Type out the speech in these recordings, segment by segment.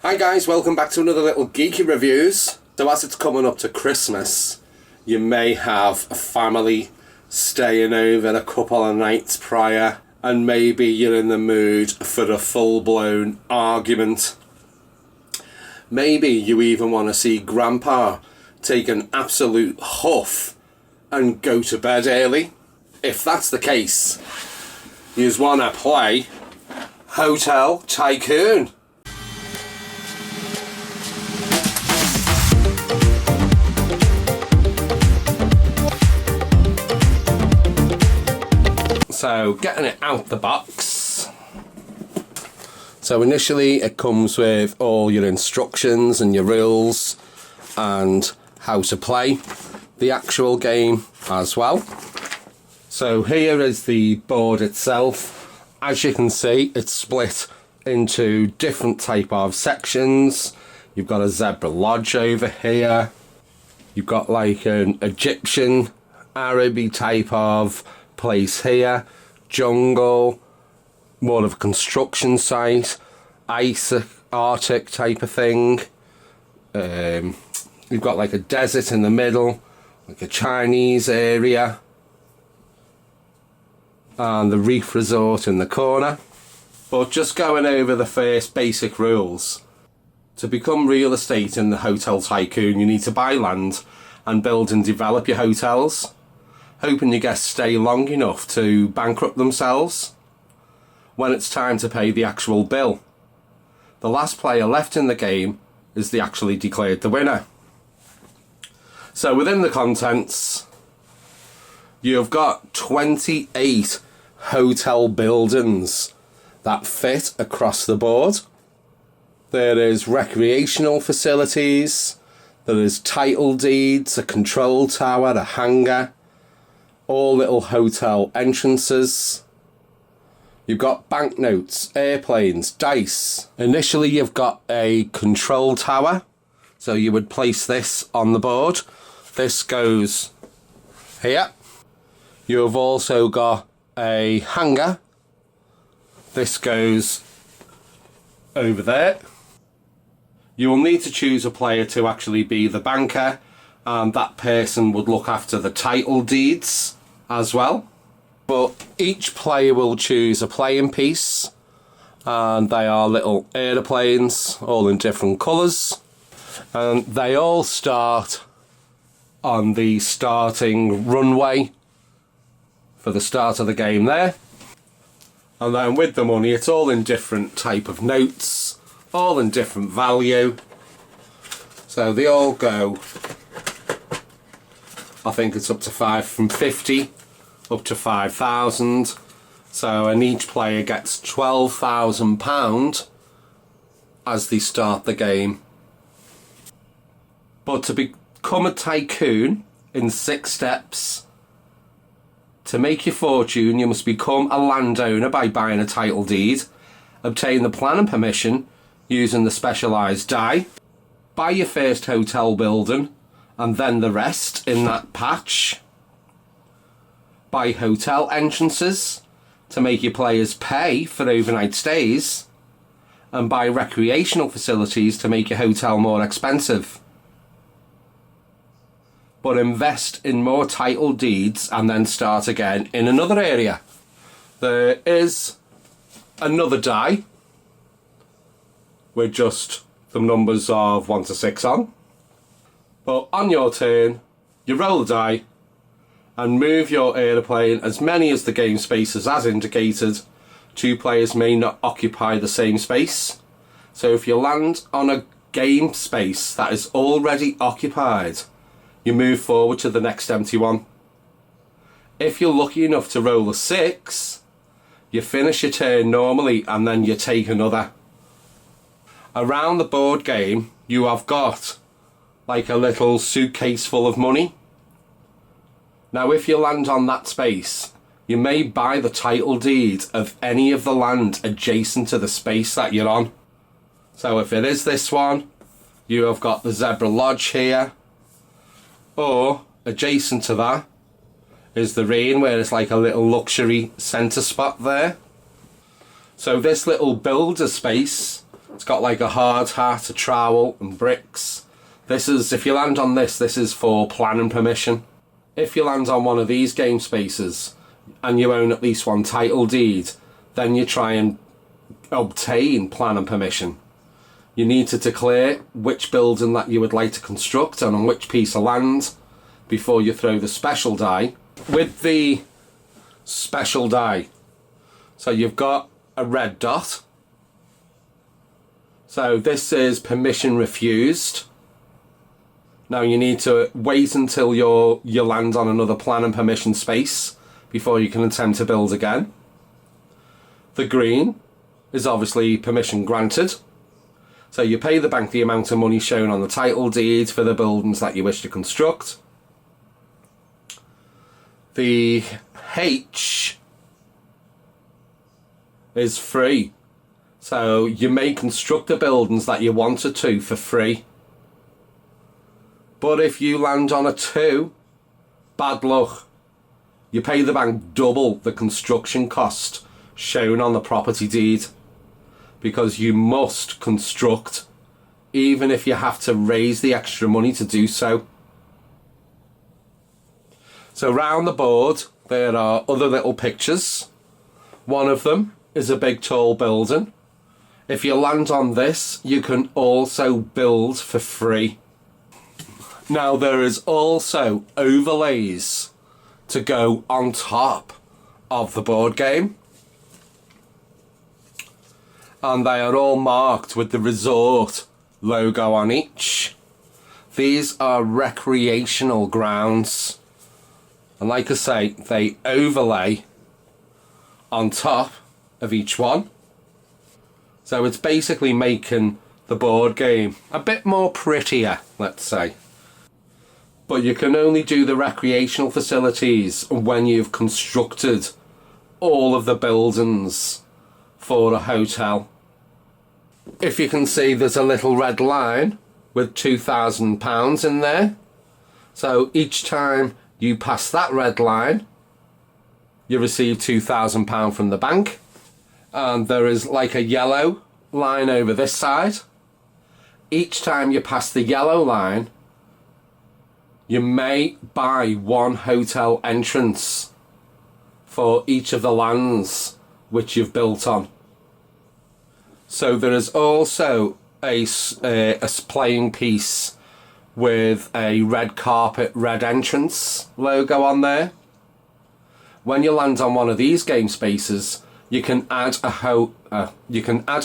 Hi guys, welcome back to another little geeky reviews. So as it's coming up to Christmas, you may have a family staying over a couple of nights prior, and maybe you're in the mood for a full-blown argument. Maybe you even want to see Grandpa take an absolute huff and go to bed early. If that's the case, you just want to play Hotel Tycoon. So getting it out the box. So initially it comes with all your instructions and your rules and how to play the actual game as well. So here is the board itself. As you can see, it's split into different type of sections. You've got a zebra lodge over here. You've got like an Egyptian Araby type of place here, jungle, more of a construction site, ice, Arctic type of thing. You've got like a desert in the middle, like a Chinese area, and the reef resort in the corner. But just going over the first basic rules. To become real estate in the Hotel Tycoon, you need to buy land and build and develop your hotels, hoping your guests stay long enough to bankrupt themselves when it's time to pay the actual bill. The last player left in the game is actually declared the winner. So within the contents, you've got 28 hotel buildings that fit across the board. There is recreational facilities, there is title deeds, a control tower, a hangar, all little hotel entrances. You've got banknotes, airplanes, dice. Initially you've got a control tower, so you would place this on the board. This goes here. You've also got a hangar. This goes over there. You will need to choose a player to actually be the banker, and that person would look after the title deeds as well. But each player will choose a playing piece, and they are little aeroplanes, all in different colours, and they all start on the starting runway for the start of the game there. And then with the money, it's all in different type of notes, all in different value. So they all go, I think it's up to 550 up to 5,000. So, and each player gets £12,000 as they start the game. But to become a tycoon in 6 steps, to make your fortune, you must become a landowner by buying a title deed, obtain the planning permission using the specialised die, buy your first hotel building, and then the rest in that patch. Buy hotel entrances to make your players pay for overnight stays, and buy recreational facilities to make your hotel more expensive. But invest in more title deeds and then start again in another area. There is another die with just the numbers of 1 to 6 on. But on your turn, you roll the die and move your aeroplane as many as the game spaces as indicated. 2 players may not occupy the same space. So if you land on a game space that is already occupied, you move forward to the next empty one. If you're lucky enough to roll a 6, you finish your turn normally and then you take another. Around the board game, you have got like a little suitcase full of money. Now if you land on that space, you may buy the title deed of any of the land adjacent to the space that you're on. So if it is this one, you have got the zebra lodge here, or adjacent to that is the rain, where it's like a little luxury centre spot there. So this little builder space It's got like a hard hat, a trowel and bricks. This is, if you land on this is for planning permission. If you land on one of these game spaces and you own at least one title deed, then you try and obtain planning permission. You need to declare which building that you would like to construct and on which piece of land before you throw the special die. With the special die, so you've got a red dot. So this is permission refused. Now you need to wait until you land on another planning permission space before you can attempt to build again. The green is obviously permission granted. So you pay the bank the amount of money shown on the title deed for the buildings that you wish to construct. The H is free. So you may construct the buildings that you wanted to for free. But if you land on a 2, bad luck. You pay the bank double the construction cost shown on the property deed, because you must construct even if you have to raise the extra money to do so. So round the board there are other little pictures. One of them is a big tall building. If you land on this, you can also build for free. Now there is also overlays to go on top of the board game, and they are all marked with the resort logo on each. These are recreational grounds, and like I say, they overlay on top of each one. So it's basically making the board game a bit more prettier, let's say. But you can only do the recreational facilities when you've constructed all of the buildings for a hotel. If you can see, there's a little red line with £2,000 in there. So each time you pass that red line, you receive £2,000 from the bank. And there is like a yellow line over this side. Each time you pass the yellow line, you may buy one hotel entrance for each of the lands which you've built on. So there is also a playing piece with a red carpet, red entrance logo on there. When you land on one of these game spaces, you can add a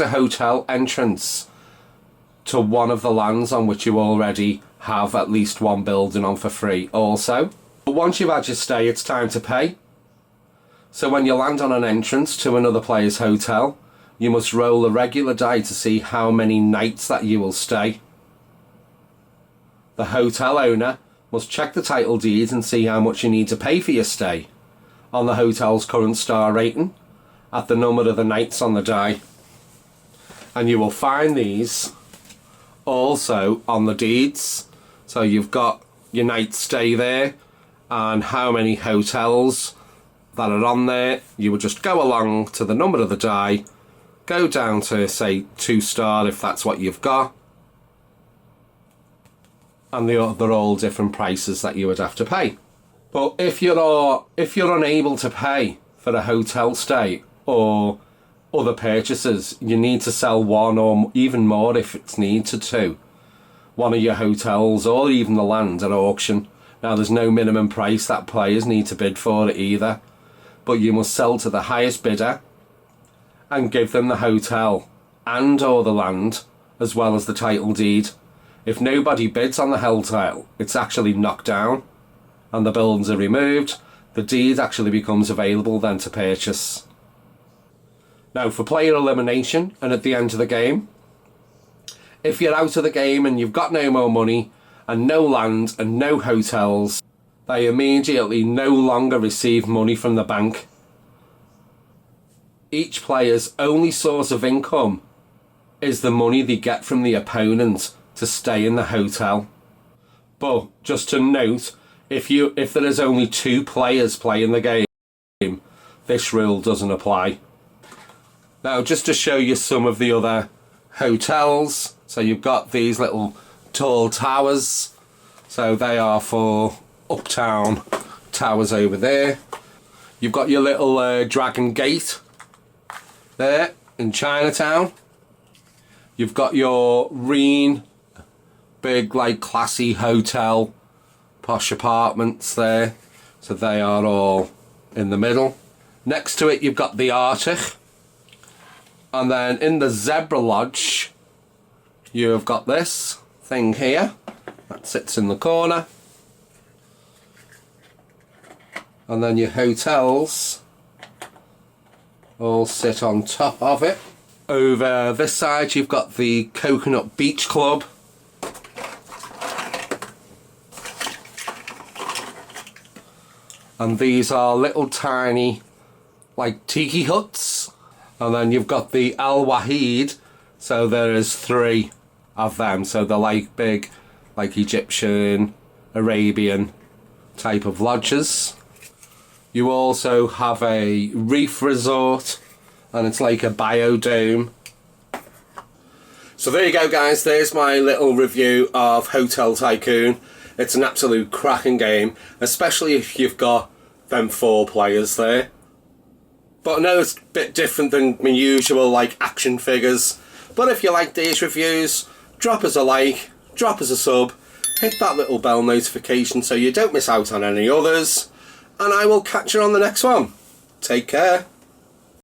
hotel entrance to one of the lands on which you already have at least one building on for free also. But once you've had your stay, it's time to pay. So when you land on an entrance to another player's hotel, you must roll a regular die to see how many nights that you will stay. The hotel owner must check the title deed and see how much you need to pay for your stay on the hotel's current star rating at the number of the nights on the die. And you will find these also on the deeds. So you've got your night stay there and how many hotels that are on there. You would just go along to the number of the die, go down to say 2 star if that's what you've got, and they're all different prices that you would have to pay. But if you're unable to pay for a hotel stay or other purchases, you need to sell one or even more if it's needed to, one of your hotels or even the land at auction. Now there's no minimum price that players need to bid for it either, but you must sell to the highest bidder and give them the hotel and or the land as well as the title deed. If nobody bids on the hotel, it's actually knocked down and the buildings are removed. The deed actually becomes available then to purchase. Now for player elimination and at the end of the game, if you're out of the game and you've got no more money and no land and no hotels, they immediately no longer receive money from the bank. Each player's only source of income is the money they get from the opponent to stay in the hotel. But just to note, if there is only 2 players playing the game, this rule doesn't apply. Now just to show you some of the other hotels. So you've got these little tall towers. So they are for uptown towers over there. You've got your little Dragon Gate there in Chinatown. You've got your Reen, big like classy hotel, posh apartments there. So they are all in the middle. Next to it you've got the Arctic. And then in the Zebra Lodge you've got this thing here that sits in the corner. And then your hotels all sit on top of it. Over this side you've got the Coconut Beach Club. And these are little tiny like tiki huts. And then you've got the Al Wahid. So there is 3 of them. So they're like big like Egyptian, Arabian type of lodges. You also have a reef resort, and it's like a biodome. So there you go guys, there's my little review of Hotel Tycoon. It's an absolute cracking game, especially if you've got them 4 players there. But I know it's a bit different than my usual like action figures. But if you like these reviews, drop us a like, drop us a sub, hit that little bell notification so you don't miss out on any others. And I will catch you on the next one. Take care.